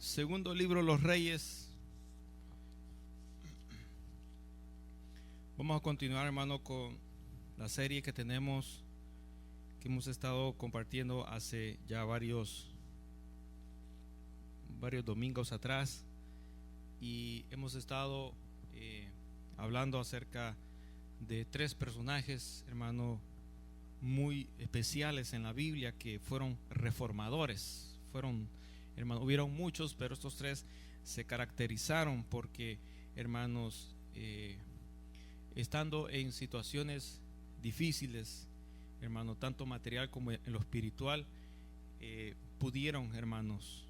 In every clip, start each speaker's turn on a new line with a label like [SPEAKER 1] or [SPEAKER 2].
[SPEAKER 1] Segundo libro de los Reyes. Vamos a continuar, hermano, con la serie que hemos estado compartiendo hace ya varios domingos atrás, y hemos estado hablando acerca de tres personajes, hermano, muy especiales en la Biblia, que fueron reformadores. Hubieron muchos, pero estos tres se caracterizaron porque, hermanos, estando en situaciones difíciles, hermano, tanto material como en lo espiritual, pudieron, hermanos,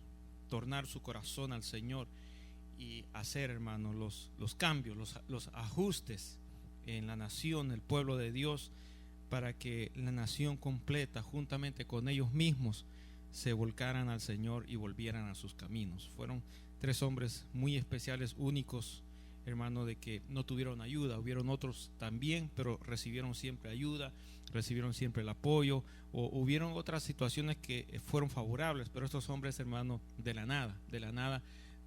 [SPEAKER 1] tornar su corazón al Señor y hacer, hermanos, los cambios, los ajustes en la nación, el pueblo de Dios, para que la nación completa, juntamente con ellos mismos, se volcaran al Señor y volvieran a sus caminos. Fueron tres hombres muy especiales, únicos, hermano, de que no tuvieron ayuda. Hubieron otros también, pero recibieron siempre ayuda, recibieron siempre el apoyo, o hubieron otras situaciones que fueron favorables, pero estos hombres, hermano, de la nada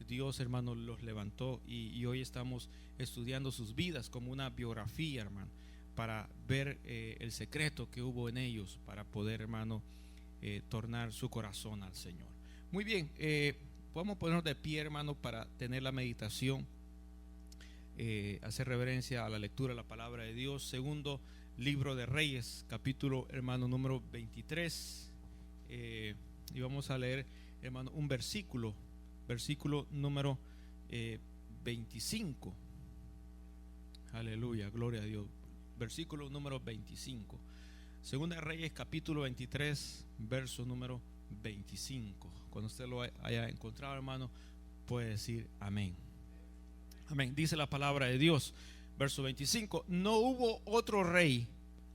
[SPEAKER 1] Dios, hermano, los levantó, y hoy estamos estudiando sus vidas como una biografía, hermano, para ver el secreto que hubo en ellos para poder, hermano, tornar su corazón al Señor. Muy bien, podemos ponernos de pie, hermano, para tener la meditación, hacer reverencia a la lectura de la palabra de Dios. Segundo libro de Reyes, capítulo, hermano, número 23, y vamos a leer, hermano, un versículo número 25. Aleluya, gloria a Dios. Versículo número 25. Segunda de Reyes, capítulo 23, verso número 25. Cuando usted lo haya encontrado, hermano, puede decir amén. Amén. Dice la palabra de Dios, verso 25: no hubo otro rey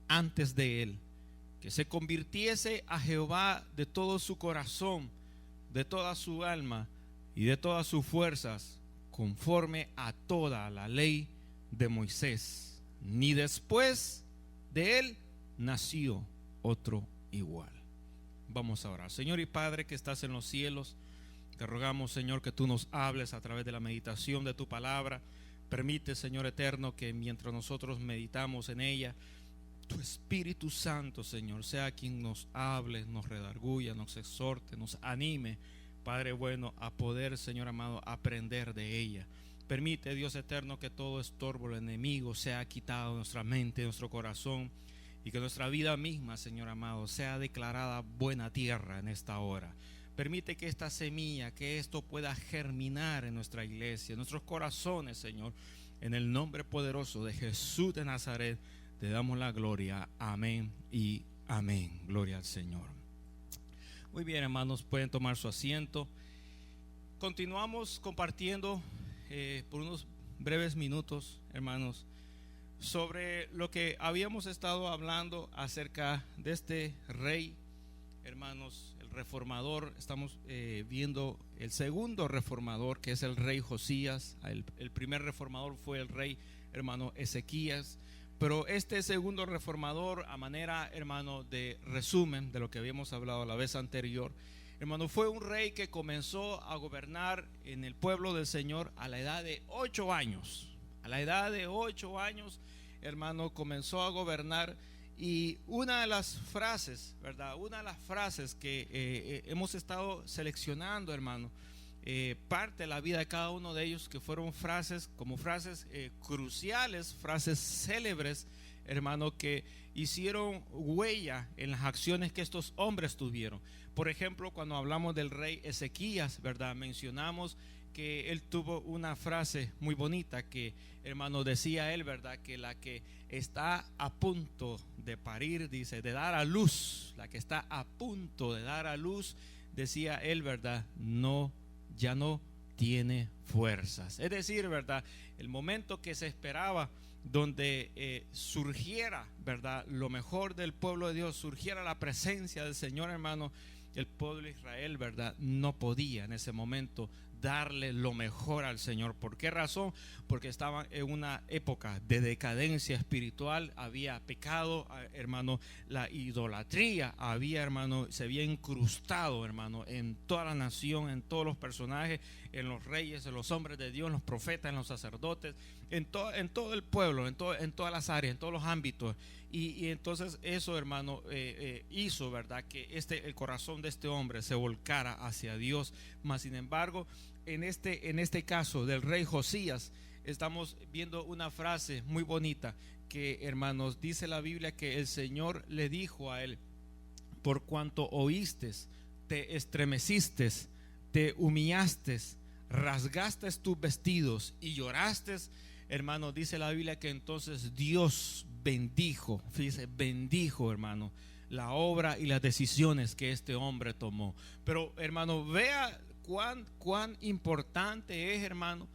[SPEAKER 1] antes de él que se convirtiese a Jehová de todo su corazón, de toda su alma y de todas sus fuerzas, conforme a toda la ley de Moisés, ni después de él nació otro igual. Vamos a orar. Señor y Padre que estás en los cielos, te rogamos, Señor, que tú nos hables a través de la meditación de tu palabra. Permite, Señor eterno, que mientras nosotros meditamos en ella, tu Espíritu Santo, Señor, sea quien nos hable, nos redarguya, nos exhorte, nos anime, Padre bueno, a poder, Señor amado, aprender de ella. Permite, Dios eterno, que todo estorbo del enemigo sea quitado de nuestra mente, de nuestro corazón, y que nuestra vida misma, Señor amado, sea declarada buena tierra en esta hora. Permite que esta semilla, que esto pueda germinar en nuestra iglesia, en nuestros corazones, Señor. En el nombre poderoso de Jesús de Nazaret, te damos la gloria. Amén y amén. Gloria al Señor. Muy bien, hermanos, pueden tomar su asiento. Continuamos compartiendo por unos breves minutos, hermanos, sobre lo que habíamos estado hablando acerca de este rey, hermanos, el reformador. Estamos viendo el segundo reformador, que es el rey Josías. El primer reformador fue el rey, hermano, Ezequías. Pero este segundo reformador, a manera, hermano, de resumen de lo que habíamos hablado la vez anterior, hermano, fue un rey que comenzó a gobernar en el pueblo del Señor a la edad de 8 años. A la edad de 8 años, hermano, comenzó a gobernar. Y una de las frases, ¿verdad? Una de las frases que hemos estado seleccionando, hermano, parte de la vida de cada uno de ellos, que fueron frases cruciales, frases célebres, hermano, que hicieron huella en las acciones que estos hombres tuvieron. Por ejemplo, cuando hablamos del rey Ezequías, ¿verdad?, mencionamos que él tuvo una frase muy bonita que, hermano, decía él, ¿verdad?, que la que está a punto de parir, dice, de dar a luz, la que está a punto de dar a luz, decía él, ¿verdad?, ya no tiene fuerzas. Es decir, ¿verdad?, el momento que se esperaba, donde surgiera, ¿verdad?, lo mejor del pueblo de Dios, surgiera la presencia del Señor, hermano, el pueblo de Israel, ¿verdad?, no podía en ese momento darle lo mejor al Señor. ¿Por qué razón? Porque estaban en una época de decadencia espiritual, había pecado, hermano, la idolatría había, hermano, se había incrustado, hermano, en toda la nación, en todos los personajes, en los reyes, en los hombres de Dios, en los profetas, en los sacerdotes, en todo el pueblo, en todas las áreas, en todos los ámbitos. Y entonces eso, hermano, hizo, ¿verdad?, que el corazón de este hombre se volcara hacia Dios. Mas sin embargo, en este caso del rey Josías, estamos viendo una frase muy bonita que, hermanos, dice la Biblia que el Señor le dijo a él: por cuanto oíste, te estremeciste, te humillaste, rasgaste tus vestidos y lloraste. Hermano, dice la Biblia que entonces Dios bendijo, fíjese, bendijo, hermano, la obra y las decisiones que este hombre tomó. Pero, hermano, vea cuán importante es, hermano,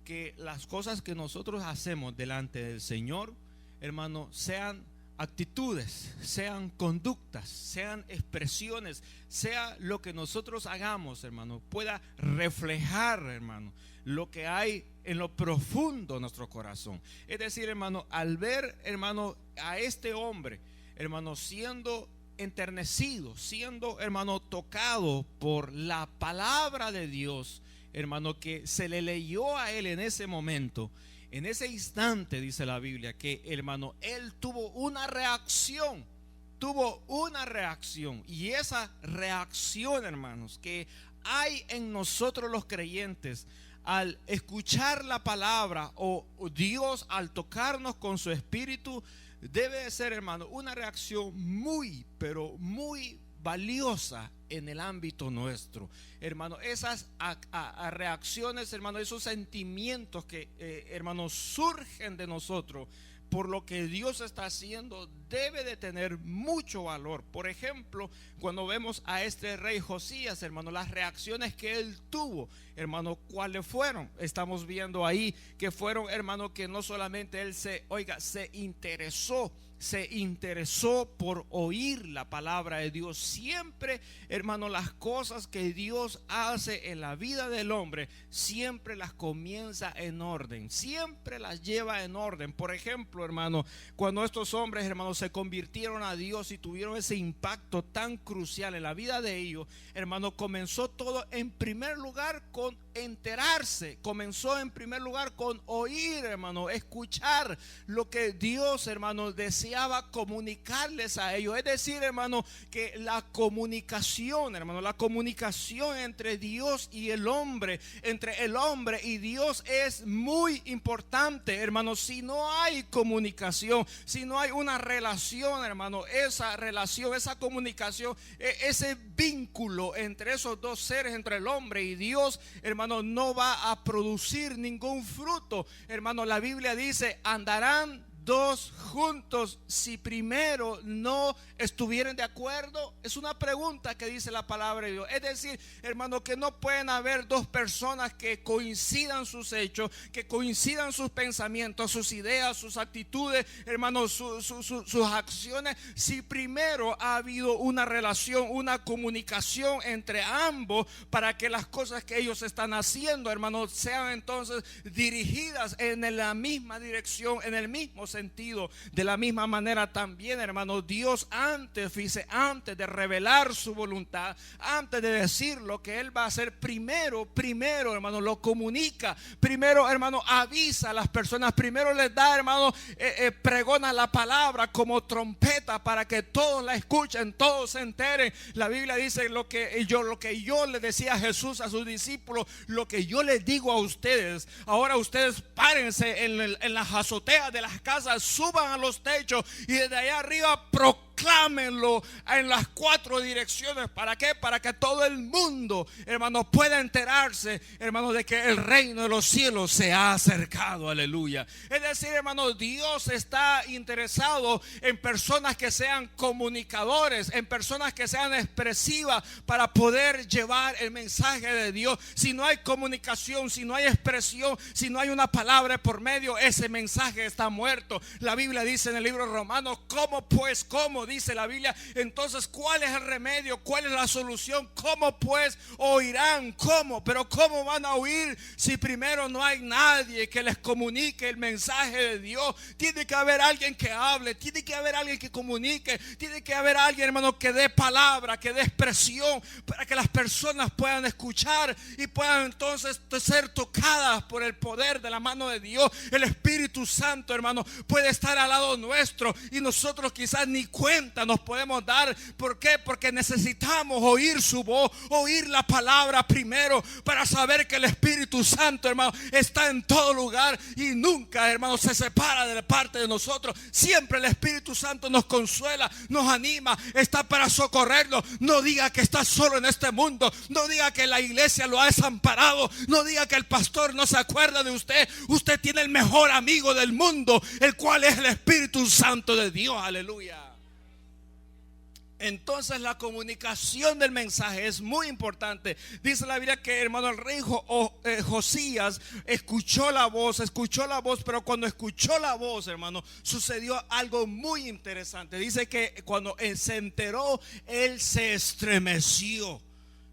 [SPEAKER 1] que las cosas que nosotros hacemos delante del Señor, hermano, sean actitudes, sean conductas, sean expresiones, sea lo que nosotros hagamos, hermano, pueda reflejar, hermano, lo que hay en lo profundo de nuestro corazón. Es decir, hermano, al ver, hermano, a este hombre, hermano, siendo enternecido, siendo, hermano, tocado por la palabra de Dios, hermano, que se le leyó a él en ese momento, en ese instante, dice la Biblia, que, hermano, él tuvo una reacción. Y esa reacción, hermanos, que hay en nosotros los creyentes al escuchar la palabra, o Dios al tocarnos con su espíritu, debe de ser, hermano, una reacción muy, pero muy valiosa en el ámbito nuestro, hermano. Esas reacciones, hermano, esos sentimientos que, hermano, surgen de nosotros por lo que Dios está haciendo, debe de tener mucho valor. Por ejemplo, cuando vemos a este rey Josías, hermano, las reacciones que él tuvo, hermano, ¿cuáles fueron? Estamos viendo ahí que fueron, hermano, que no solamente él se interesó por oír la palabra de Dios. Siempre, hermano, las cosas que Dios hace en la vida del hombre, siempre las comienza en orden, siempre las lleva en orden. Por ejemplo, hermano, cuando estos hombres, hermano, se convirtieron a Dios y tuvieron ese impacto tan crucial en la vida de ellos, hermano, comenzó todo en primer lugar con enterarse, comenzó en primer lugar con oír, hermano, escuchar lo que Dios, hermano, deseaba comunicarles a ellos. Es decir, hermano, que la comunicación, hermano, la comunicación entre Dios y el hombre, entre el hombre y Dios, es muy importante, hermano. Si no hay comunicación, si no hay una relación, hermano, esa relación, esa comunicación, ese vínculo entre esos dos seres, entre el hombre y Dios, hermano, no va a producir ningún fruto. Hermano, la Biblia dice: andarán dos juntos si primero no estuvieran de acuerdo. Es una pregunta que dice la palabra de Dios. Es decir, hermano, que no pueden haber dos personas que coincidan sus hechos, que coincidan sus pensamientos, sus ideas, sus actitudes, hermano, sus acciones, si primero ha habido una relación, una comunicación entre ambos, para que las cosas que ellos están haciendo, hermano, sean entonces dirigidas en la misma dirección, en el mismo sentido. De la misma manera también, hermano, Dios antes de revelar su voluntad, antes de decir lo que Él va a hacer, primero, hermano, lo comunica. Primero, hermano, avisa a las personas. Primero les da, hermano, pregona la palabra como trompeta para que todos la escuchen, todos se enteren. La Biblia dice lo que yo le decía a Jesús a sus discípulos, lo que yo les digo a ustedes. Ahora ustedes párense en las azoteas de las casas, suban a los techos y desde allá arriba proclámenlo en las cuatro direcciones. ¿Para qué? Para que todo el mundo, hermano, pueda enterarse, hermano, de que el reino de los cielos se ha acercado. Aleluya. Es decir, hermano, Dios está interesado en personas que sean comunicadores, en personas que sean expresivas para poder llevar el mensaje de Dios. Si no hay comunicación, si no hay expresión, si no hay una palabra por medio, ese mensaje está muerto. La Biblia dice en el libro de Romanos: ¿cómo como dice la Biblia, entonces ¿cuál es el remedio? ¿Cuál es la solución? ¿Cómo pues oirán? ¿Cómo? Pero ¿cómo van a oír si primero no hay nadie que les comunique el mensaje de Dios? Tiene que haber alguien que hable, tiene que haber alguien que comunique, tiene que haber alguien, hermano, que dé palabra, que dé expresión, para que las personas puedan escuchar y puedan entonces ser tocadas por el poder de la mano de Dios. El Espíritu Santo, hermano, puede estar al lado nuestro y nosotros quizás ni cuenta nos podemos dar. ¿Por qué? Porque necesitamos oír su voz, oír la palabra primero, para saber que el Espíritu Santo, hermano, está en todo lugar y nunca, hermano, se separa de la parte de nosotros. Siempre el Espíritu Santo nos consuela, nos anima, está para socorrernos. No diga que está solo en este mundo, no diga que la iglesia lo ha desamparado, no diga que el pastor no se acuerda de usted. Usted tiene el mejor amigo del mundo, el cual es el Espíritu Santo de Dios. Aleluya. Entonces la comunicación del mensaje es muy importante. Dice la Biblia que, hermano, el rey Josías escuchó la voz, pero cuando escuchó la voz, hermano, sucedió algo muy interesante. Dice que cuando él se enteró, él se estremeció.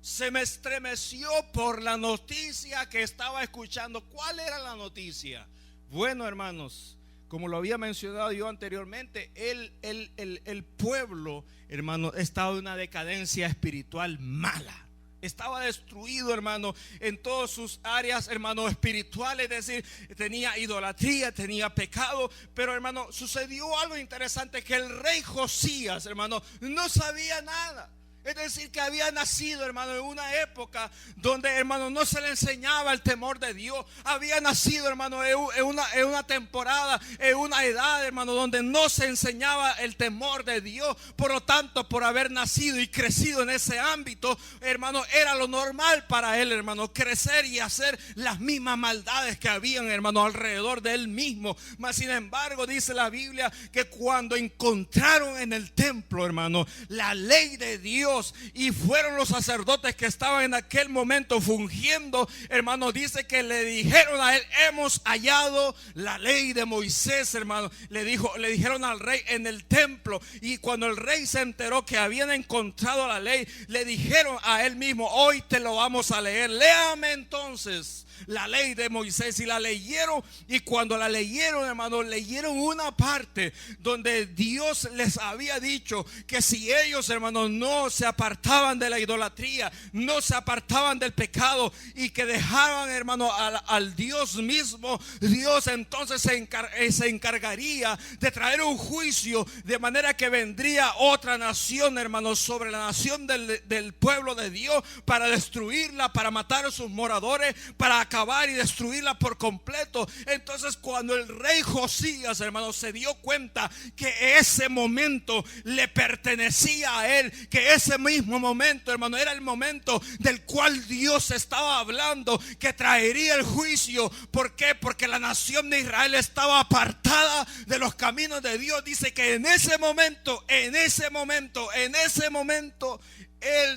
[SPEAKER 1] Se me estremeció por la noticia que estaba escuchando. ¿Cuál era la noticia? Bueno, hermanos, como lo había mencionado yo anteriormente, el pueblo, hermano, estaba en una decadencia espiritual mala. Estaba destruido, hermano, en todas sus áreas, hermano, espirituales. Es decir, tenía idolatría, tenía pecado. Pero, hermano, sucedió algo interesante, que el rey Josías, hermano, no sabía nada. Es decir, que había nacido, hermano, en una época donde, hermano, no se le enseñaba el temor de Dios. Había nacido, hermano, en una temporada, en una edad, hermano, donde no se enseñaba el temor de Dios. Por lo tanto, por haber nacido y crecido en ese ámbito, hermano, era lo normal para él, hermano, crecer y hacer las mismas maldades que habían, hermano, alrededor de él mismo. Mas, sin embargo, dice la Biblia que cuando encontraron en el templo, hermano, la ley de Dios, y fueron los sacerdotes que estaban en aquel momento fungiendo, hermano, dice que le dijeron a él: hemos hallado la ley de Moisés, hermano. Le dijeron al rey en el templo. Y cuando el rey se enteró que habían encontrado la ley, le dijeron a él mismo: hoy te lo vamos a leer, léame entonces la ley de Moisés. Y la leyeron, y cuando la leyeron, hermano, leyeron una parte donde Dios les había dicho que si ellos, hermano, no se apartaban de la idolatría, no se apartaban del pecado, y que dejaban, hermano, al Dios mismo, Dios entonces se encargaría de traer un juicio, de manera que vendría otra nación, hermano, sobre la nación del pueblo de Dios, para destruirla, para matar a sus moradores, para acabar y destruirla por completo. Entonces, cuando el rey Josías, hermano, se dio cuenta que ese momento le pertenecía a él, que ese mismo momento, hermano, era el momento del cual Dios estaba hablando, que traería el juicio. ¿Por qué? Porque la nación de Israel estaba apartada de los caminos de Dios. Dice que en ese momento él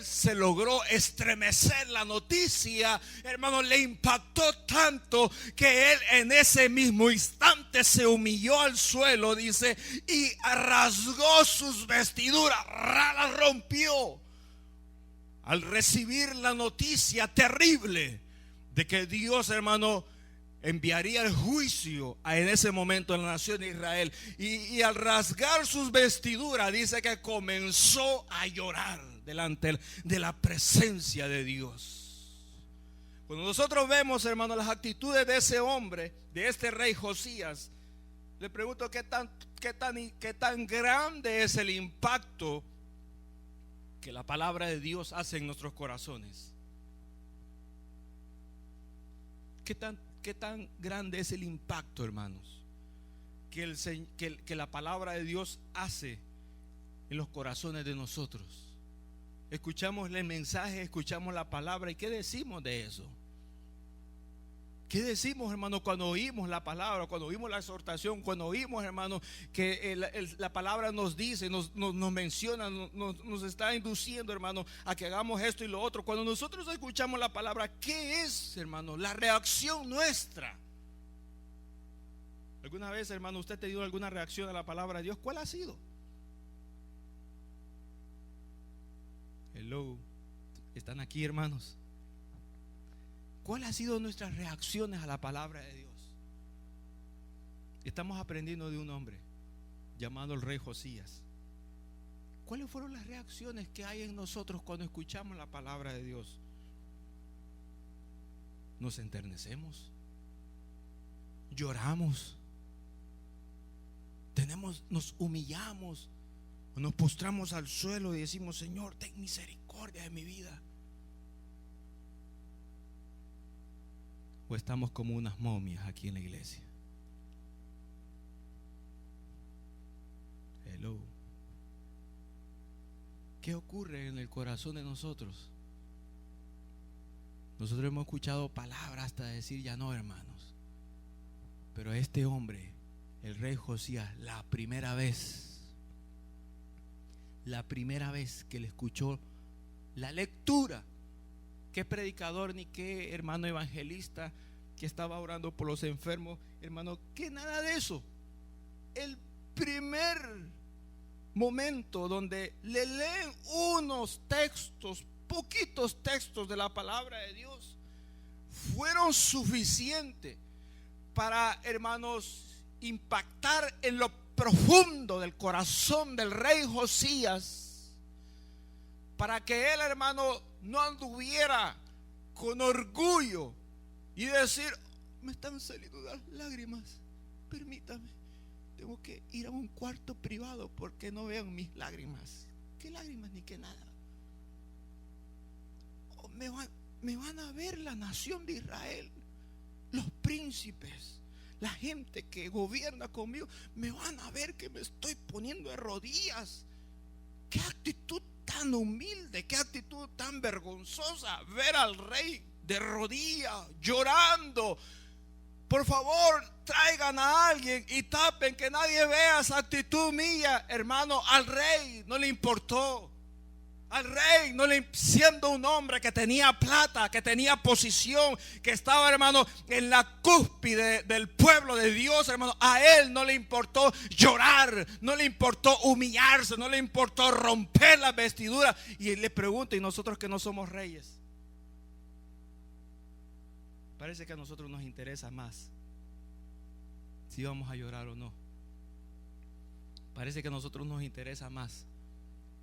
[SPEAKER 1] se logró estremecer. La noticia, hermano, le impactó tanto que él en ese mismo instante se humilló al suelo, dice, y rasgó sus vestiduras, las rompió, al recibir la noticia terrible de que Dios, hermano, enviaría el juicio en ese momento en la nación de Israel. Y al rasgar sus vestiduras, dice que comenzó a llorar delante de la presencia de Dios. Cuando nosotros vemos, hermano, las actitudes de ese hombre, de este rey Josías, le pregunto qué tan grande es el impacto que la palabra de Dios hace en nuestros corazones. ¿Qué tan grande es el impacto, hermanos, que la palabra de Dios hace en los corazones de nosotros? Escuchamos el mensaje, escuchamos la palabra, ¿y qué decimos de eso? ¿Qué decimos, hermano, cuando oímos la palabra, cuando oímos la exhortación, cuando oímos, hermano, que la palabra nos dice, nos menciona, nos está induciendo, hermano, a que hagamos esto y lo otro? Cuando nosotros escuchamos la palabra, ¿qué es, hermano, la reacción nuestra? ¿Alguna vez, hermano, usted ha tenido alguna reacción a la palabra de Dios? ¿Cuál ha sido? Hello. ¿Están aquí, hermanos? ¿Cuáles han sido nuestras reacciones a la palabra de Dios? Estamos aprendiendo de un hombre llamado el rey Josías. ¿Cuáles fueron las reacciones que hay en nosotros cuando escuchamos la palabra de Dios? Nos enternecemos, lloramos, nos humillamos, nos postramos al suelo y decimos: Señor, ten misericordia de mi vida. O estamos como unas momias aquí en la iglesia. Hello. ¿Qué ocurre en el corazón de nosotros? Nosotros hemos escuchado palabras hasta decir ya no, hermanos. Pero este hombre, el rey Josías, la primera vez que le escuchó la lectura, qué predicador ni qué hermano evangelista que estaba orando por los enfermos, hermano, que nada de eso. El primer momento donde le leen unos textos, poquitos textos de la palabra de Dios, fueron suficientes para, hermanos, impactar en lo profundo del corazón del rey Josías, para que él, hermano, no anduviera con orgullo y decir: me están saliendo las lágrimas, permítame, tengo que ir a un cuarto privado porque no vean mis lágrimas. ¿Qué lágrimas ni qué nada? Me van a ver la nación de Israel, los príncipes, la gente que gobierna conmigo, me van a ver que me estoy poniendo de rodillas. Qué actitud tan humilde, qué actitud tan vergonzosa, ver al rey de rodillas, llorando. Por favor, traigan a alguien y tapen, que nadie vea esa actitud mía. Hermano, al rey no le importó. Al rey, siendo un hombre que tenía plata, que tenía posición, que estaba, hermano, en la cúspide del pueblo de Dios, hermano, a él no le importó llorar, no le importó humillarse, no le importó romper las vestiduras. Y él le pregunta: ¿y nosotros que no somos reyes? Parece que a nosotros nos interesa más si vamos a llorar o no. Parece que a nosotros nos interesa más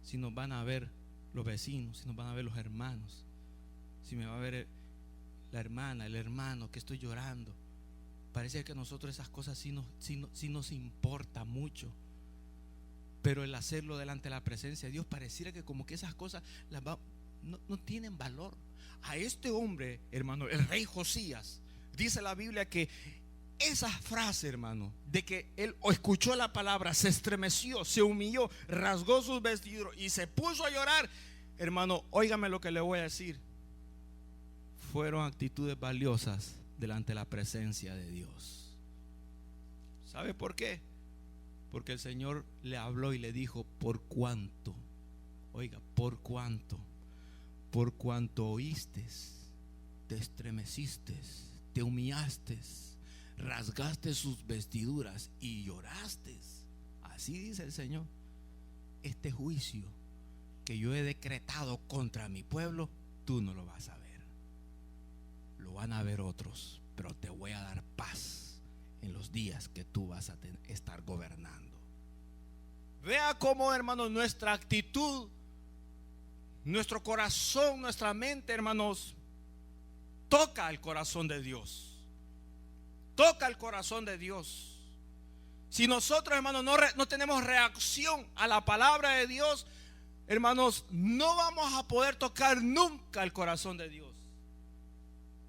[SPEAKER 1] si nos van a ver los vecinos, si nos van a ver los hermanos, si me va a ver la hermana, el hermano que estoy llorando. Parece que a nosotros esas cosas sí nos importa mucho. Pero el hacerlo delante de la presencia de Dios, pareciera que como que esas cosas no tienen valor. A este hombre, hermano, el rey Josías, dice la Biblia que esa frase, hermano, de que él escuchó la palabra, se estremeció, se humilló, rasgó sus vestidos y se puso a llorar, hermano, óigame lo que le voy a decir, fueron actitudes valiosas delante de la presencia de Dios. ¿Sabe por qué? Porque el Señor le habló y le dijo: por cuanto, oiga, por cuanto oíste, te estremeciste, te humillaste, rasgaste sus vestiduras y lloraste. Así dice el Señor: este juicio que yo he decretado contra mi pueblo, tú no lo vas a ver, lo van a ver otros, pero te voy a dar paz en los días que tú vas a estar gobernando. Vea cómo, hermanos, nuestra actitud, nuestro corazón, nuestra mente, hermanos, toca el corazón de Dios. Toca el corazón de Dios. Si nosotros, hermanos, no tenemos reacción a la palabra de Dios, hermanos, no vamos a poder tocar nunca el corazón de Dios.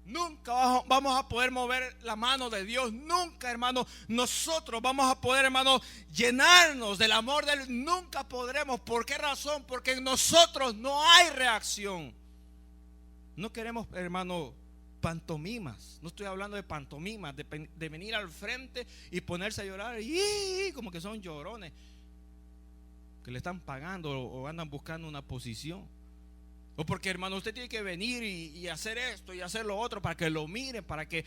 [SPEAKER 1] Nunca vamos a poder mover la mano de Dios. Nunca, hermano, nosotros vamos a poder, hermano, llenarnos del amor de Él. Nunca podremos. ¿Por qué razón? Porque en nosotros no hay reacción. No queremos, hermano, pantomimas. No estoy hablando de pantomimas, de venir al frente y ponerse a llorar y como que son llorones que le están pagando o andan buscando una posición. O porque, hermano, usted tiene que venir y hacer esto y hacer lo otro para que lo miren, para que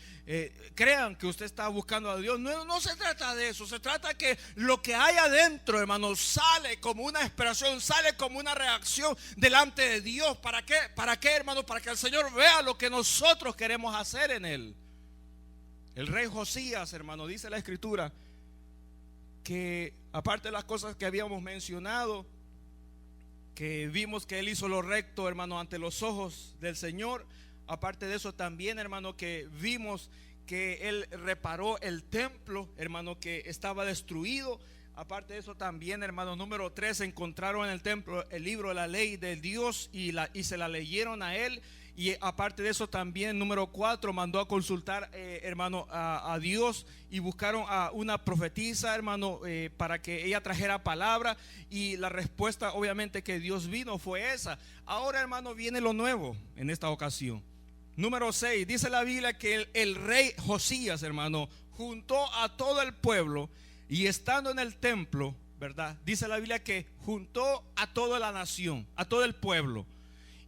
[SPEAKER 1] crean que usted está buscando a Dios. No, no se trata de eso. Se trata que lo que hay adentro, hermano, sale como una expresión, sale como una reacción delante de Dios. ¿Para qué? ¿Para qué, hermano? Para que el Señor vea lo que nosotros queremos hacer en Él. El rey Josías, hermano, dice la Escritura que aparte de las cosas que habíamos mencionado, que vimos que él hizo lo recto, hermano, ante los ojos del Señor. Aparte de eso también, hermano, que vimos que él reparó el templo, hermano, que estaba destruido. Aparte de eso también, hermano, número 3, encontraron en el templo el libro de la ley de Dios y se la leyeron a él. Y aparte de eso también, número 4, mandó a consultar, hermano, a Dios, y buscaron a una profetisa, hermano, para que ella trajera palabra. Y la respuesta, obviamente, que Dios vino fue esa. Ahora, hermano, viene lo nuevo en esta ocasión. Número 6, dice la Biblia que el rey Josías, hermano, juntó a todo el pueblo, y estando en el templo, ¿verdad? Dice la Biblia que juntó a toda la nación, a todo el pueblo.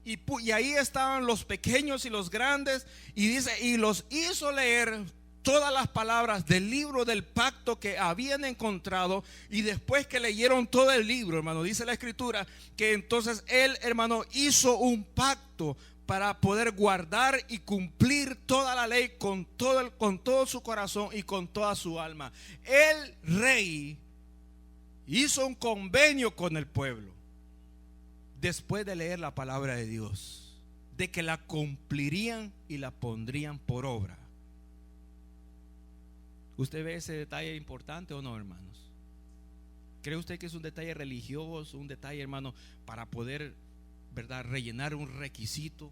[SPEAKER 1] Y ahí estaban los pequeños y los grandes, y dice, y los hizo leer todas las palabras del libro del pacto que habían encontrado. Y después que leyeron todo el libro, hermano, dice la Escritura que entonces él, hermano, hizo un pacto para poder guardar y cumplir toda la ley con todo su corazón y con toda su alma. El rey hizo un convenio con el pueblo, después de leer la palabra de Dios, de que la cumplirían y la pondrían por obra. ¿Usted ve ese detalle importante o no, hermanos? ¿Cree usted que es un detalle religioso, un detalle, hermano, para poder, ¿verdad?, rellenar un requisito?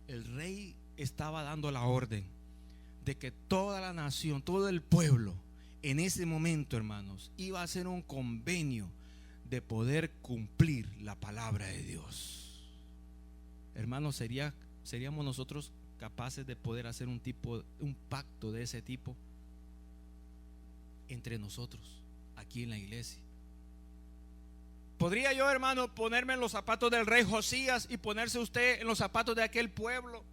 [SPEAKER 1] El rey estaba dando la orden de que toda la nación, todo el pueblo, en ese momento, hermanos, iba a hacer un convenio de poder cumplir la palabra de Dios. Hermanos, ¿seríamos nosotros capaces de poder hacer un pacto de ese tipo entre nosotros aquí en la iglesia? ¿Podría yo, hermano, ponerme en los zapatos del rey Josías y ponerse usted en los zapatos de aquel pueblo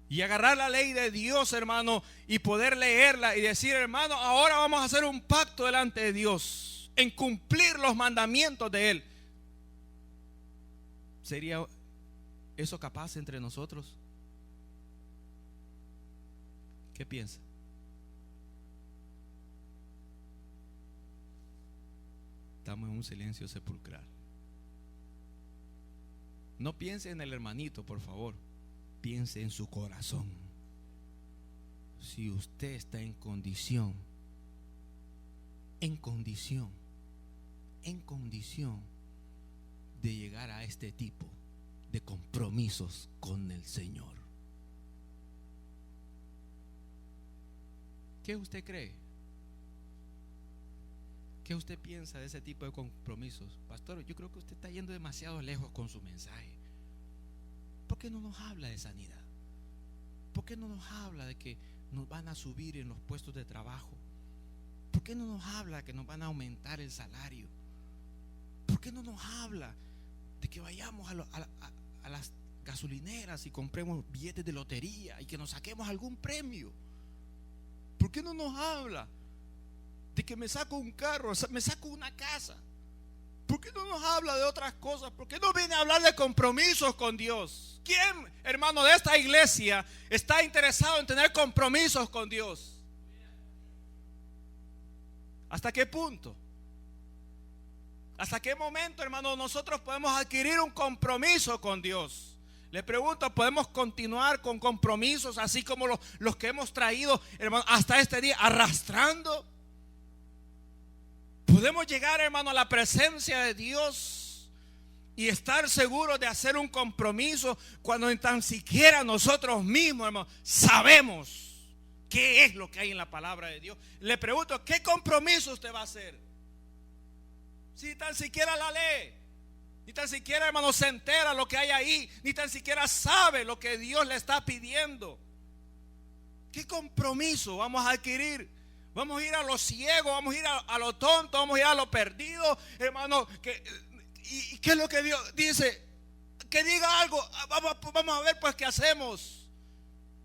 [SPEAKER 1] y agarrar la ley de Dios, hermano, y poder leerla y decir, hermano, ahora vamos a hacer un pacto delante de Dios en cumplir los mandamientos de Él? ¿Sería eso capaz entre nosotros? ¿Qué piensa? Estamos en un silencio sepulcral. No piense en el hermanito, por favor. Piense en su corazón. Si usted está en condición de llegar a este tipo de compromisos con el Señor. ¿Qué usted cree? ¿Qué usted piensa de ese tipo de compromisos? Pastor, yo creo que usted está yendo demasiado lejos con su mensaje. ¿Por qué no nos habla de sanidad? ¿Por qué no nos habla de que nos van a subir en los puestos de trabajo? ¿Por qué no nos habla que nos van a aumentar el salario? ¿Por qué no nos habla de que vayamos a las gasolineras y compremos billetes de lotería y que nos saquemos algún premio? ¿Por qué no nos habla de que me saco un carro, me saco una casa? ¿Por qué no nos habla de otras cosas? ¿Por qué no viene a hablar de compromisos con Dios? ¿Quién, hermano, de esta iglesia está interesado en tener compromisos con Dios? ¿Hasta qué punto? ¿Hasta qué momento, hermano, nosotros podemos adquirir un compromiso con Dios? Le pregunto, ¿podemos continuar con compromisos así como los que hemos traído, hermano, hasta este día, arrastrando? ¿Podemos llegar, hermano, a la presencia de Dios y estar seguros de hacer un compromiso cuando ni tan siquiera nosotros mismos, hermano, sabemos qué es lo que hay en la palabra de Dios? Le pregunto, ¿qué compromiso usted va a hacer? Si tan siquiera la lee, ni tan siquiera, hermano, se entera lo que hay ahí, ni tan siquiera sabe lo que Dios le está pidiendo. ¿Qué compromiso vamos a adquirir? Vamos a ir a lo ciego, vamos a ir a lo tonto, vamos a ir a lo perdido, hermano, que ¿Y qué es lo que Dios dice? Que diga algo. Vamos a ver pues qué hacemos.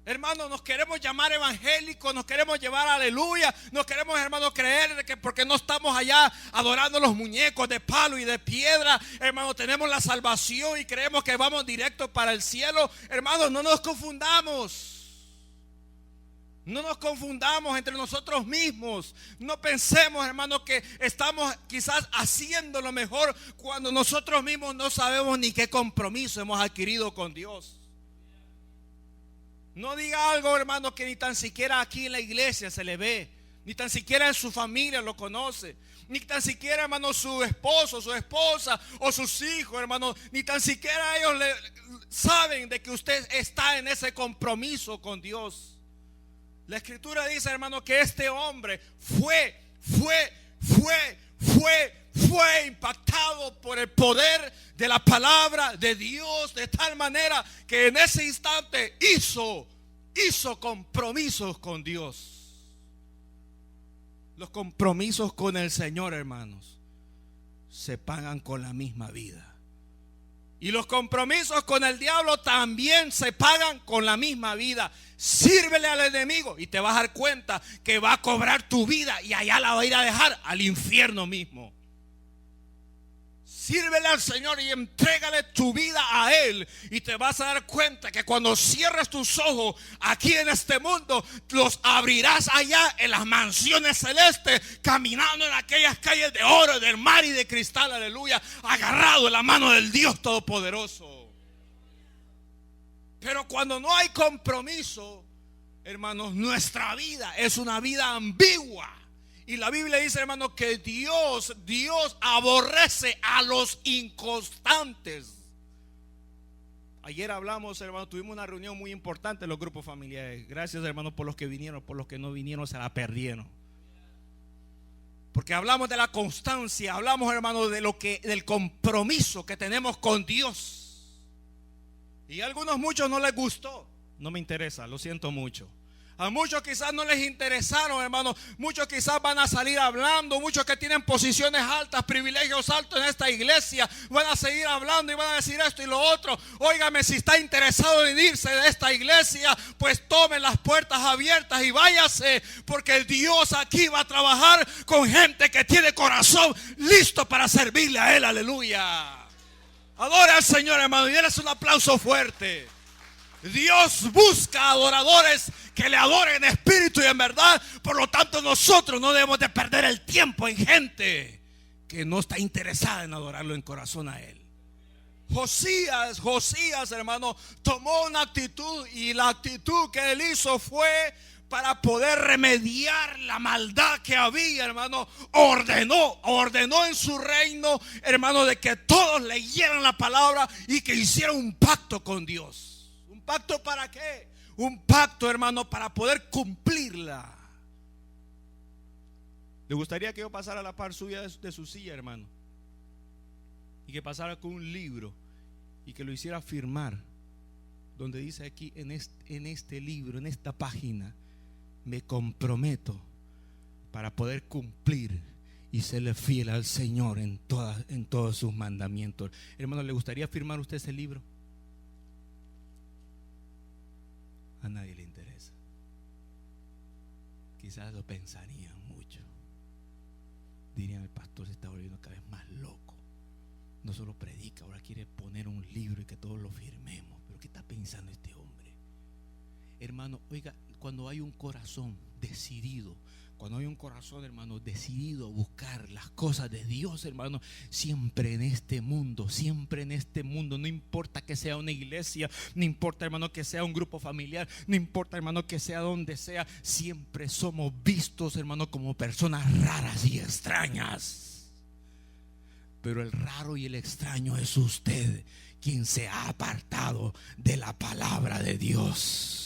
[SPEAKER 1] Hermanos, nos queremos llamar evangélicos, nos queremos llevar aleluya, nos queremos, hermanos, creer que porque no estamos allá adorando los muñecos de palo y de piedra, hermanos, tenemos la salvación y creemos que vamos directo para el cielo. Hermanos, no nos confundamos. No nos confundamos entre nosotros mismos. No pensemos, hermanos, que estamos quizás haciendo lo mejor cuando nosotros mismos no sabemos ni qué compromiso hemos adquirido con Dios. No diga algo, hermano, que ni tan siquiera aquí en la iglesia se le ve, ni tan siquiera en su familia lo conoce, ni tan siquiera, hermano, su esposo, su esposa o sus hijos, hermano, ni tan siquiera ellos saben de que usted está en ese compromiso con Dios. La escritura dice, hermano, que este hombre fue impactado por el poder de la palabra de Dios, de tal manera que en ese instante hizo compromisos con Dios. Los compromisos con el Señor, hermanos, se pagan con la misma vida. Y los compromisos con el diablo también se pagan con la misma vida. Sírvele al enemigo y te vas a dar cuenta que va a cobrar tu vida y allá la va a ir a dejar al infierno mismo. Sírvele al Señor y entrégale tu vida a Él y te vas a dar cuenta que cuando cierres tus ojos aquí en este mundo, los abrirás allá en las mansiones celestes, caminando en aquellas calles de oro, del mar y de cristal, aleluya, agarrado en la mano del Dios Todopoderoso. Pero cuando no hay compromiso, hermanos, nuestra vida es una vida ambigua. Y la Biblia dice, hermano, que Dios aborrece a los inconstantes. Ayer hablamos, hermano, tuvimos una reunión muy importante en los grupos familiares. Gracias, hermano, por los que vinieron, por los que no vinieron se la perdieron. Porque hablamos de la constancia, hablamos, hermano, del compromiso que tenemos con Dios. Y a muchos no les gustó. No me interesa, lo siento mucho. A muchos quizás no les interesaron, hermanos. Muchos quizás van a salir hablando. Muchos que tienen posiciones altas, privilegios altos en esta iglesia, van a seguir hablando y van a decir esto y lo otro. Óigame, si está interesado en irse de esta iglesia, pues tomen las puertas abiertas y váyase, porque Dios aquí va a trabajar con gente que tiene corazón listo para servirle a Él. Aleluya. Adore al Señor, hermano, y denles un aplauso fuerte. Dios busca adoradores que le adoren en espíritu y en verdad. Por lo tanto, nosotros no debemos de perder el tiempo en gente que no está interesada en adorarlo en corazón a Él. Josías, hermano, tomó una actitud, y la actitud que él hizo fue para poder remediar la maldad que había, hermano. Ordenó en su reino, hermano, de que todos leyeran la palabra y que hicieran un pacto con Dios. ¿Pacto para qué? Un pacto, hermano, para poder cumplirla. ¿Le gustaría que yo pasara a la par suya de su silla, hermano? Y que pasara con un libro y que lo hiciera firmar, donde dice aquí en este libro, en esta página, me comprometo para poder cumplir y serle fiel al Señor en todos sus mandamientos. Hermano, ¿le gustaría firmar usted ese libro? A nadie le interesa. Quizás lo pensarían mucho. Dirían, el pastor se está volviendo cada vez más loco. No solo predica, ahora quiere poner un libro y que todos lo firmemos. Pero ¿qué está pensando este hombre? Hermano, oiga, cuando hay un corazón decidido, cuando hay un corazón, hermano, decidido a buscar las cosas de Dios, hermano, siempre en este mundo, no importa que sea una iglesia, no importa, hermano, que sea un grupo familiar, no importa, hermano, que sea donde sea, siempre somos vistos, hermano, como personas raras y extrañas. Pero el raro y el extraño es usted, quien se ha apartado de la palabra de Dios.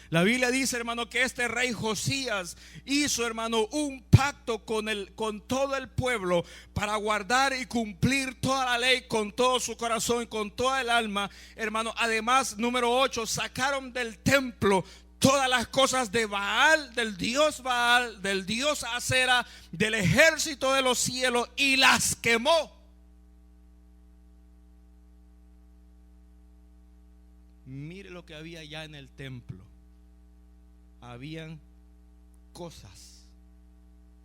[SPEAKER 1] La Biblia dice, hermano, que este rey Josías hizo, hermano, un pacto con todo el pueblo para guardar y cumplir toda la ley con todo su corazón, con toda el alma, hermano. Además, número 8, sacaron del templo todas las cosas de Baal, del dios Acera, del ejército de los cielos, y las quemó. Mire lo que había ya en el templo. Habían cosas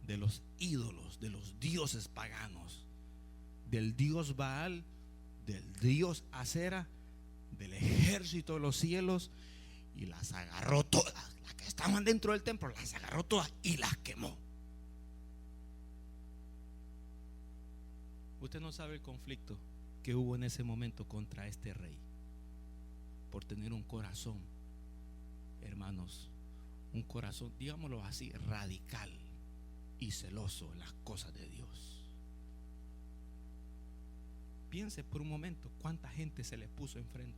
[SPEAKER 1] de los ídolos, de los dioses paganos, del dios Baal, del dios Acera, del ejército de los cielos, y las agarró todas. Las que estaban dentro del templo las agarró todas y las quemó. Usted no sabe el conflicto que hubo en ese momento contra este rey por tener un corazón, hermanos, un corazón, digámoslo así, radical y celoso en las cosas de Dios. Piense por un momento cuánta gente se le puso enfrente,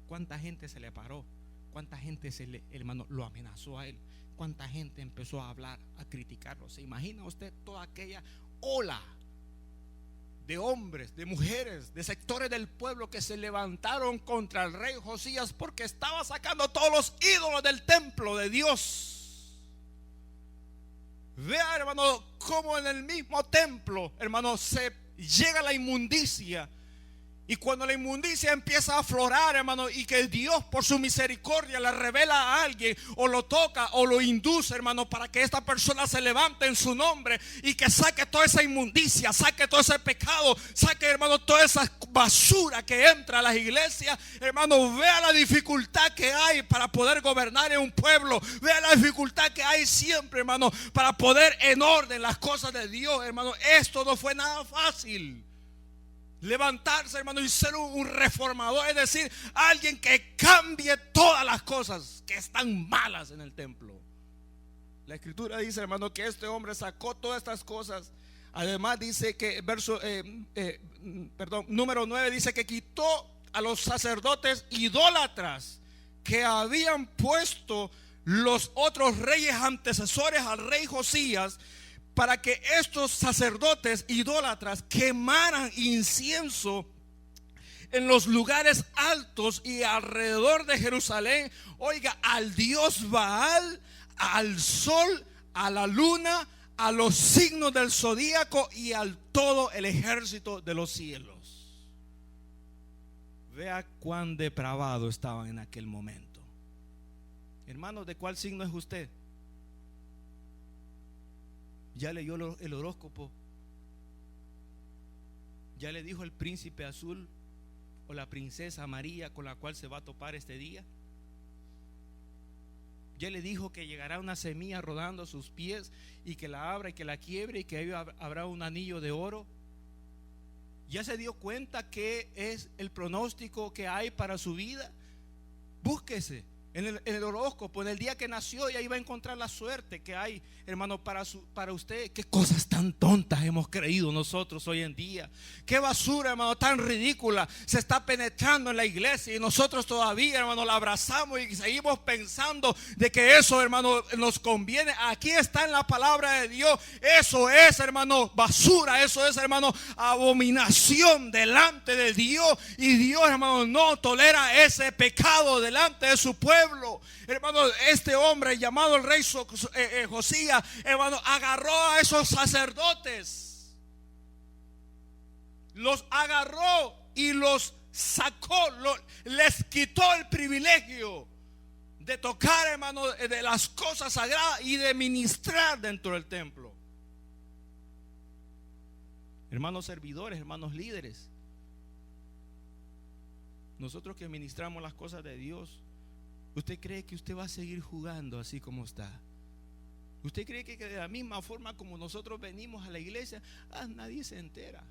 [SPEAKER 1] cuánta gente se le paró, cuánta gente hermano, lo amenazó a él, cuánta gente empezó a hablar, a criticarlo. ¿Se imagina usted toda aquella ola de hombres, de mujeres, de sectores del pueblo que se levantaron contra el rey Josías porque estaba sacando todos los ídolos del templo de Dios? Vea, hermano, cómo en el mismo templo, hermano, se llega la inmundicia. Y cuando la inmundicia empieza a aflorar, hermano, y que Dios por su misericordia le revela a alguien, o lo toca o lo induce, hermano, para que esta persona se levante en su nombre y que saque toda esa inmundicia, saque todo ese pecado, saque, hermano, toda esa basura que entra a las iglesias. Hermano, vea la dificultad que hay para poder gobernar en un pueblo. Vea la dificultad que hay siempre, hermano, para poder en orden las cosas de Dios. Hermano, esto no fue nada fácil. Levantarse, hermano, y ser un reformador, es decir, alguien que cambie todas las cosas que están malas en el templo. La escritura dice, hermano, que este hombre sacó todas estas cosas. Además dice que número 9 dice que quitó a los sacerdotes idólatras que habían puesto los otros reyes antecesores al rey Josías, para que estos sacerdotes idólatras quemaran incienso en los lugares altos y alrededor de Jerusalén. Oiga, al dios Baal, al sol, a la luna, a los signos del zodíaco y al todo el ejército de los cielos. Vea cuán depravado estaban en aquel momento. Hermanos, ¿de cuál signo es usted? ¿Ya leyó el horóscopo? ¿Ya le dijo el príncipe azul o la princesa María con la cual se va a topar este día? ¿Ya le dijo que llegará una semilla rodando a sus pies y que la abra y que la quiebre y que ahí habrá un anillo de oro? ¿Ya se dio cuenta qué es el pronóstico que hay para su vida? Búsquese en el horóscopo, en el día que nació, y ahí va a encontrar la suerte que hay, hermano, para usted. Qué cosas tan tontas hemos creído nosotros hoy en día. Qué basura, hermano, tan ridícula se está penetrando en la iglesia, y nosotros todavía, hermano, la abrazamos y seguimos pensando de que eso, hermano, nos conviene. Aquí está en la palabra de Dios. Eso es, hermano, basura. Eso es, hermano, abominación delante de Dios. Y Dios, hermano, no tolera ese pecado delante de su pueblo. Hermano, este hombre llamado el rey Josías, hermano, agarró a esos sacerdotes, los agarró y los sacó, les quitó el privilegio de tocar, hermano, de las cosas sagradas y de ministrar dentro del templo. Hermanos servidores, hermanos líderes, nosotros que ministramos las cosas de Dios, ¿usted cree que usted va a seguir jugando así como está? ¿Usted cree que de la misma forma como nosotros venimos a la iglesia, nadie se entera,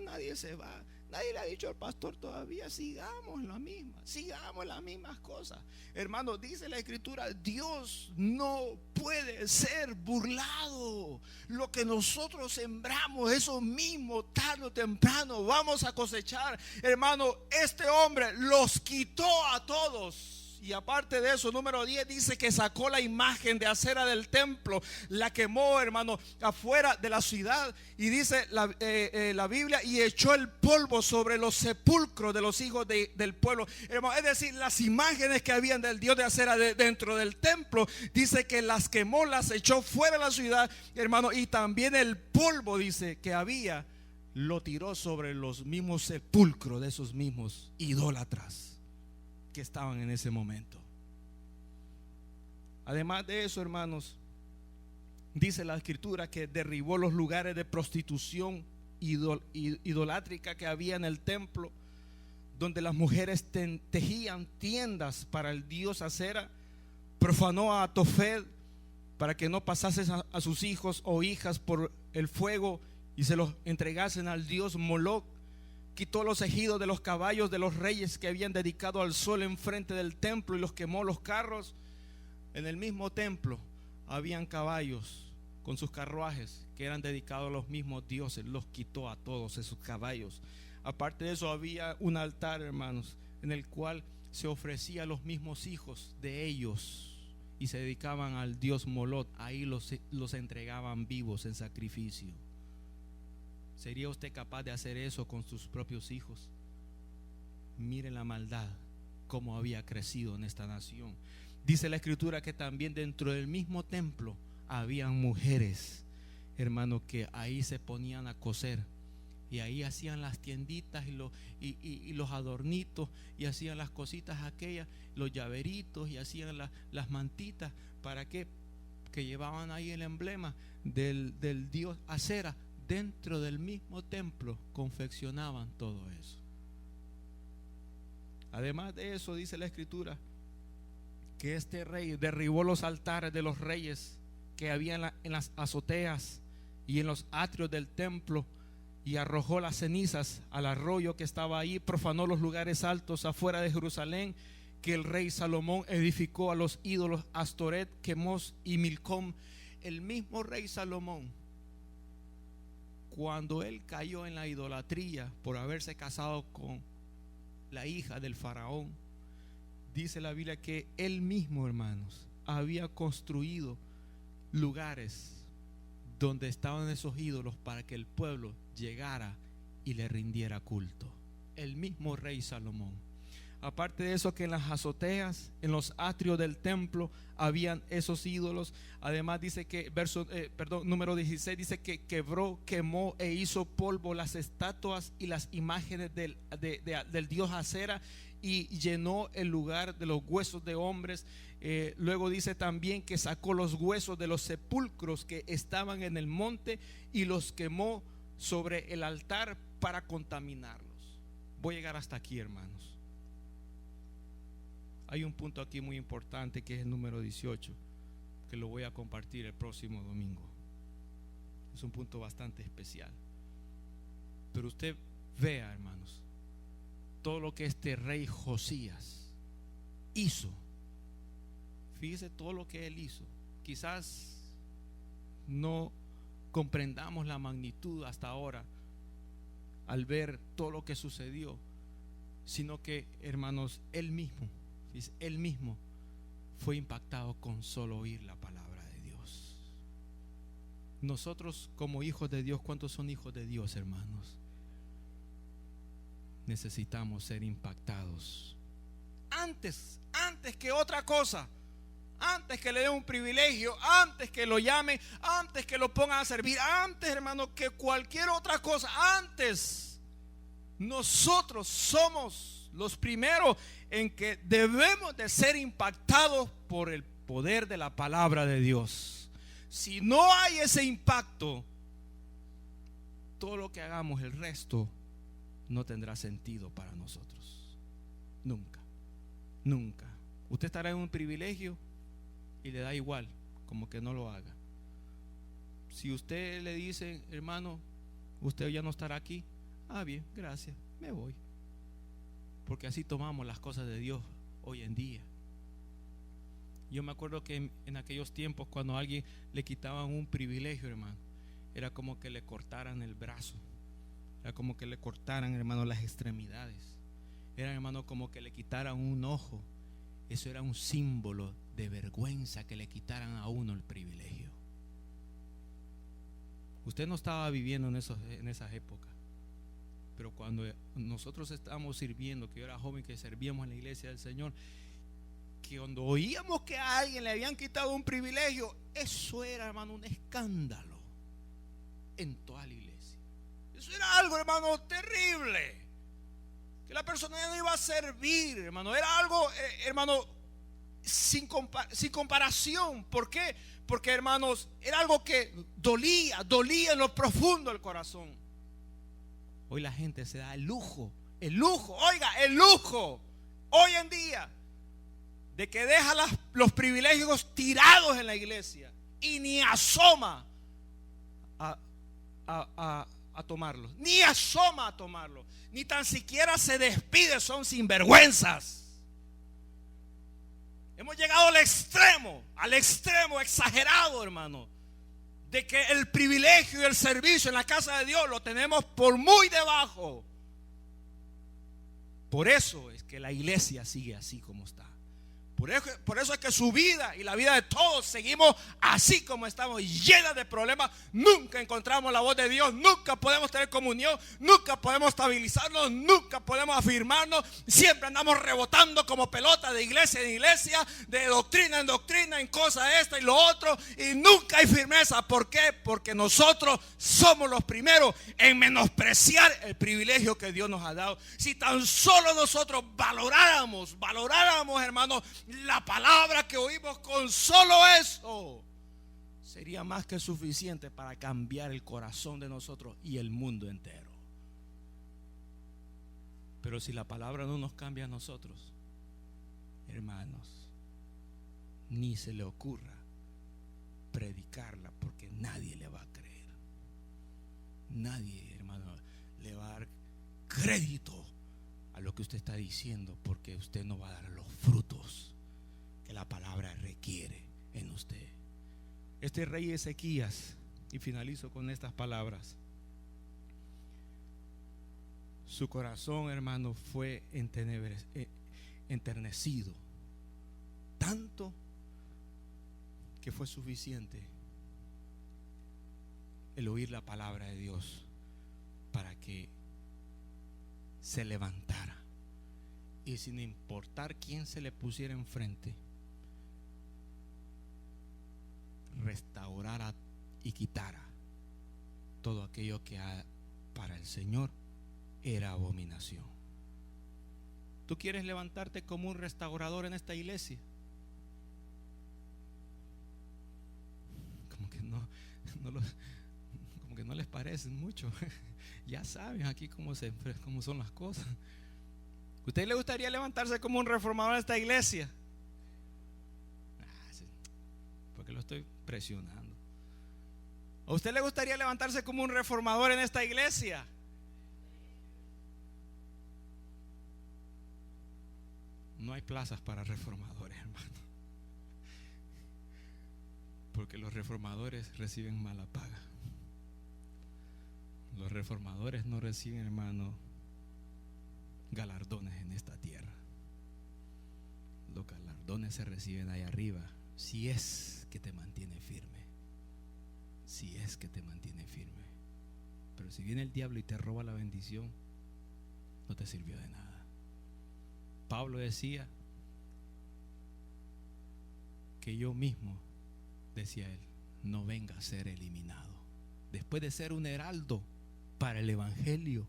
[SPEAKER 1] nadie se va, nadie le ha dicho al pastor todavía? Sigamos en las mismas cosas. Hermano, dice la escritura, Dios no puede ser burlado. Lo que nosotros sembramos, eso mismo tarde o temprano vamos a cosechar. Hermano, este hombre los quitó a todos. Y aparte de eso, número 10 dice que sacó la imagen de acera del templo, la quemó, hermano, afuera de la ciudad. Y dice la Biblia, y echó el polvo sobre los sepulcros de los hijos del pueblo. Hermano, es decir, las imágenes que habían del dios de acera dentro del templo, dice que las quemó, las echó fuera de la ciudad, hermano. Y también el polvo, dice, que había, lo tiró sobre los mismos sepulcros de esos mismos idólatras. que estaban en ese momento. Además de eso, hermanos, dice la escritura que derribó los lugares de prostitución idolátrica que había en el templo, donde las mujeres tejían tiendas para el dios Acera. Profanó a Tofet para que no pasasen a sus hijos o hijas por el fuego y se los entregasen al dios Moloc. Quitó los ejidos de los caballos de los reyes que habían dedicado al sol enfrente del templo y los quemó los carros. En el mismo templo habían caballos con sus carruajes que eran dedicados a los mismos dioses. Los quitó a todos esos caballos. Aparte de eso, había un altar, hermanos, en el cual se ofrecía a los mismos hijos de ellos y se dedicaban al dios Moloc. Ahí los entregaban vivos en sacrificio. ¿Sería usted capaz de hacer eso con sus propios hijos? Miren la maldad, cómo había crecido en esta nación. Dice la escritura que también dentro del mismo templo habían mujeres, hermanos, que ahí se ponían a coser. Y ahí hacían las tienditas y los adornitos, y hacían las cositas aquellas, los llaveritos, y hacían las mantitas. ¿Para qué? Que llevaban ahí el emblema del dios Acera. Dentro del mismo templo confeccionaban todo eso. Además de eso, dice la escritura que este rey derribó los altares de los reyes que había en las azoteas y en los atrios del templo, y arrojó las cenizas al arroyo que estaba ahí. Profanó los lugares altos afuera de Jerusalén que el rey Salomón edificó a los ídolos Astoret, Quemos y Milcom. El mismo rey Salomón, cuando él cayó en la idolatría por haberse casado con la hija del faraón, dice la Biblia que él mismo, hermanos, había construido lugares donde estaban esos ídolos para que el pueblo llegara y le rindiera culto. El mismo rey Salomón. Aparte de eso, que en las azoteas, en los atrios del templo habían esos ídolos. Además dice que número 16 dice que quebró, quemó e hizo polvo las estatuas y las imágenes del dios Acera, y llenó el lugar de los huesos de hombres. Luego dice también que sacó los huesos de los sepulcros que estaban en el monte y los quemó sobre el altar para contaminarlos. Voy a llegar hasta aquí, hermanos. Hay un punto aquí muy importante que es el número 18, que lo voy a compartir el próximo domingo. Es un punto bastante especial. Pero usted vea, hermanos, todo lo que este rey Josías hizo. Fíjese todo lo que él hizo. Quizás no comprendamos la magnitud hasta ahora al ver todo lo que sucedió, sino que, hermanos, él mismo fue impactado con solo oír la palabra de Dios. Nosotros como hijos de Dios, ¿cuántos son hijos de Dios, hermanos? Necesitamos ser impactados antes que otra cosa, antes que le dé un privilegio, antes que lo llame, antes que lo pongan a servir, antes, hermano, que cualquier otra cosa. Antes, nosotros somos los primeros en que debemos de ser impactados por el poder de la palabra de Dios. Si no hay ese impacto, todo lo que hagamos, el resto no tendrá sentido para nosotros. Nunca, nunca. Usted estará en un privilegio y le da igual, como que no lo haga. Si usted le dice, hermano, usted ya no estará aquí, bien, gracias, me voy. Porque así tomamos las cosas de Dios hoy en día. Yo me acuerdo que en aquellos tiempos, cuando a alguien le quitaban un privilegio, hermano, era como que le cortaran el brazo, era como que le cortaran, hermano, las extremidades, era, hermano, como que le quitaran un ojo. Eso era un símbolo de vergüenza, que le quitaran a uno el privilegio. Usted no estaba viviendo en esas épocas, pero cuando nosotros estábamos sirviendo, que yo era joven, que servíamos en la iglesia del Señor, que cuando oíamos que a alguien le habían quitado un privilegio, eso era, hermano, un escándalo en toda la iglesia. Eso era algo, hermano, terrible. que la persona ya no iba a servir, hermano. Era algo, hermano, sin comparación. ¿Por qué? Porque, hermanos, era algo que dolía en lo profundo del corazón. Hoy la gente se da el lujo, oiga, el lujo, hoy en día, de que deja los privilegios tirados en la iglesia y ni asoma a tomarlos, ni asoma a tomarlos, ni tan siquiera se despide. Son sinvergüenzas. Hemos llegado al extremo exagerado, hermano, de que el privilegio y el servicio en la casa de Dios lo tenemos por muy debajo. Por eso es que la iglesia sigue así como está. Por eso es que su vida y la vida de todos seguimos así como estamos, llenas de problemas. Nunca encontramos la voz de Dios, nunca podemos tener comunión, nunca podemos estabilizarnos, nunca podemos afirmarnos. Siempre andamos rebotando como pelota de iglesia en iglesia, de doctrina en doctrina, en cosas esta y lo otro, y nunca hay firmeza. ¿Por qué? Porque nosotros somos los primeros en menospreciar el privilegio que Dios nos ha dado. Si tan solo nosotros valoráramos, hermanos, la palabra que oímos, con solo eso sería más que suficiente para cambiar el corazón de nosotros y el mundo entero. Pero si la palabra no nos cambia a nosotros, hermanos, ni se le ocurra predicarla, porque nadie le va a creer. Nadie, hermano, le va a dar crédito a lo que usted está diciendo, porque usted no va a dar los frutos que la palabra requiere en usted. Este rey Ezequías, y finalizo con estas palabras, su corazón, hermano, fue enternecido, tanto que fue suficiente el oír la palabra de Dios para que se levantara, y sin importar quién se le pusiera enfrente, restaurara y quitara todo aquello que para el Señor era abominación. ¿Tú quieres levantarte como un restaurador en esta iglesia? Como que como que no les parecen mucho. Ya saben aquí cómo son las cosas. ¿Usted le gustaría levantarse como un reformador en esta iglesia? Porque lo estoy presionando. ¿A usted le gustaría levantarse como un reformador en esta iglesia? No hay plazas para reformadores, hermano, porque los reformadores reciben mala paga. Los reformadores no reciben, hermano, galardones en esta tierra. Los galardones se reciben ahí arriba, si es que te mantiene firme. Si es que te mantiene firme. Pero si viene el diablo y te roba la bendición, no te sirvió de nada. Pablo decía que yo mismo, decía él, no venga a ser eliminado. Después de ser un heraldo para el evangelio,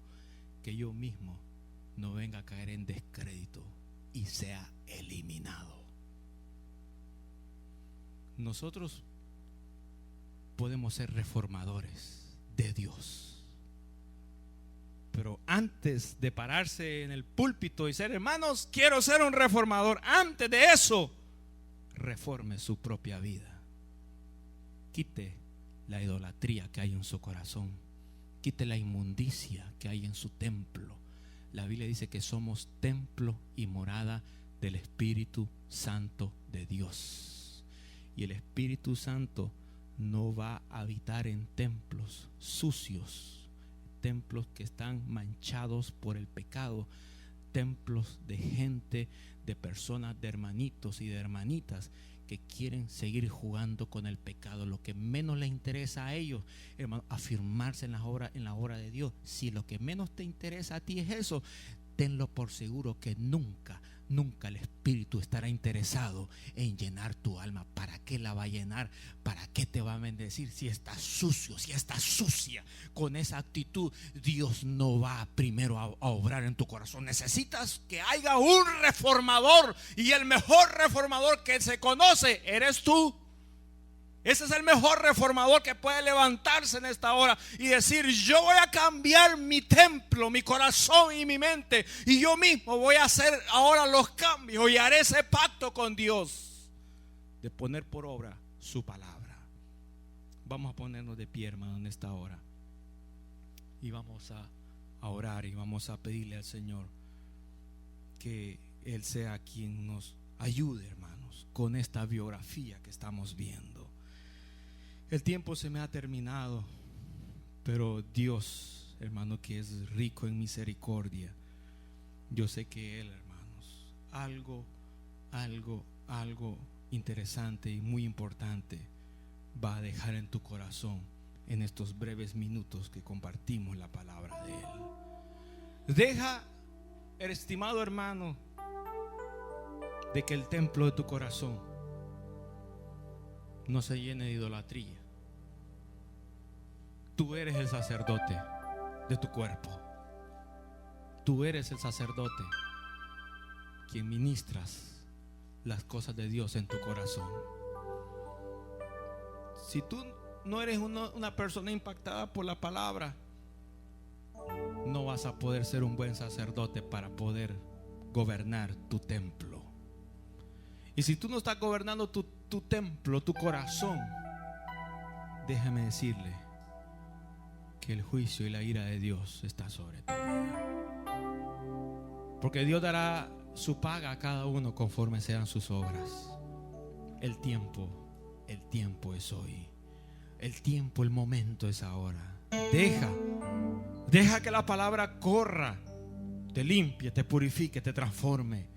[SPEAKER 1] que yo mismo no venga a caer en descrédito y sea eliminado. Nosotros podemos ser reformadores de Dios, pero antes de pararse en el púlpito y ser, hermanos, quiero ser un reformador, antes de eso, reforme su propia vida. Quite la idolatría que hay en su corazón, quite la inmundicia que hay en su templo. La Biblia dice que somos templo y morada del Espíritu Santo de Dios, y el Espíritu Santo no va a habitar en templos sucios, templos que están manchados por el pecado, templos de gente, de personas, de hermanitos y de hermanitas que quieren seguir jugando con el pecado. Lo que menos les interesa a ellos, hermano, afirmarse en la obra de Dios. Si lo que menos te interesa a ti es eso, tenlo por seguro que nunca nunca el Espíritu estará interesado en llenar tu alma. ¿Para qué la va a llenar? ¿Para qué te va a bendecir? Si estás sucio, si estás sucia, con esa actitud, Dios no va primero a obrar en tu corazón. Necesitas que haya un reformador, y el mejor reformador que se conoce eres tú. Ese es el mejor reformador que puede levantarse en esta hora y decir: yo voy a cambiar mi templo, mi corazón y mi mente, y yo mismo voy a hacer ahora los cambios y haré ese pacto con Dios de poner por obra su palabra. Vamos a ponernos de pie, hermano, en esta hora, y vamos a orar y vamos a pedirle al Señor que Él sea quien nos ayude, hermanos, con esta biografía que estamos viendo. El tiempo se me ha terminado, pero Dios, hermano, que es rico en misericordia, yo sé que Él, hermanos, algo interesante y muy importante va a dejar en tu corazón en estos breves minutos que compartimos la palabra de Él. Deja, estimado hermano, de que el templo de tu corazón no se llene de idolatría. Tú eres el sacerdote de tu cuerpo. Tú eres el sacerdote quien ministras las cosas de Dios en tu corazón. Si tú no eres una persona impactada por la palabra, no vas a poder ser un buen sacerdote para poder gobernar tu templo. Y si tú no estás gobernando tu templo, tu corazón, déjame decirle que el juicio y la ira de Dios está sobre ti. Porque Dios dará su paga a cada uno conforme sean sus obras. El tiempo es hoy. El momento es ahora. Deja que la palabra corra, te limpie, te purifique, te transforme.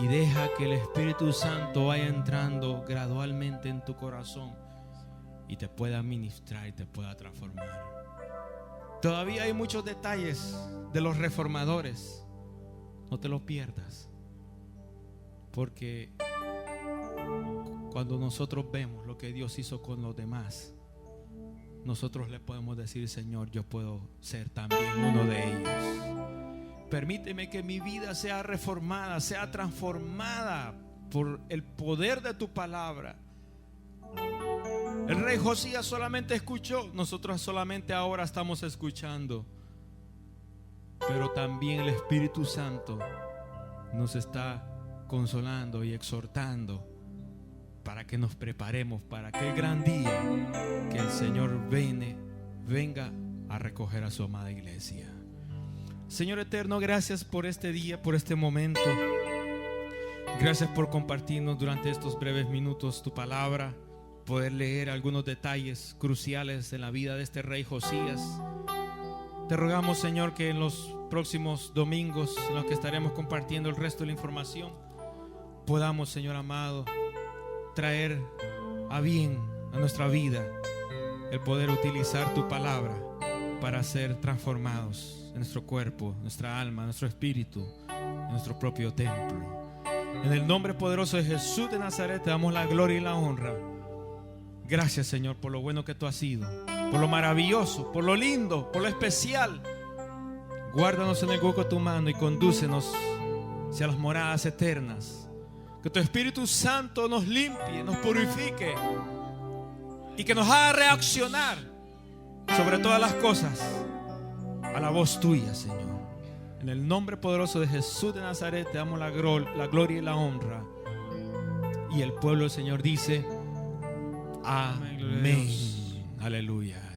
[SPEAKER 1] Y deja que el Espíritu Santo vaya entrando gradualmente en tu corazón y te pueda ministrar y te pueda transformar. Todavía hay muchos detalles de los reformadores. No te lo pierdas, porque cuando nosotros vemos lo que Dios hizo con los demás, nosotros le podemos decir: Señor, yo puedo ser también uno de ellos. Permíteme que mi vida sea reformada, sea transformada por el poder de tu palabra. El rey Josías solamente escuchó, nosotros solamente ahora estamos escuchando. Pero también el Espíritu Santo nos está consolando y exhortando para que nos preparemos para aquel gran día que el Señor venga a recoger a su amada iglesia. Señor eterno, gracias por este día, por este momento. Gracias por compartirnos durante estos breves minutos tu palabra, poder leer algunos detalles cruciales en la vida de este rey Josías. Te rogamos, Señor, que en los próximos domingos en los que estaremos compartiendo el resto de la información, podamos, Señor amado, traer a bien a nuestra vida el poder utilizar tu palabra para ser transformados en nuestro cuerpo, nuestra alma, nuestro espíritu, en nuestro propio templo. En el nombre poderoso de Jesús de Nazaret te damos la gloria y la honra. Gracias, Señor, por lo bueno que tú has sido, por lo maravilloso, por lo lindo, por lo especial. Guárdanos en el hueco de tu mano y condúcenos hacia las moradas eternas. Que tu Espíritu Santo nos limpie, nos purifique y que nos haga reaccionar sobre todas las cosas a la voz tuya, Señor. En el nombre poderoso de Jesús de Nazaret te damos la gloria y la honra. Y el pueblo del Señor dice: amén. Aleluya.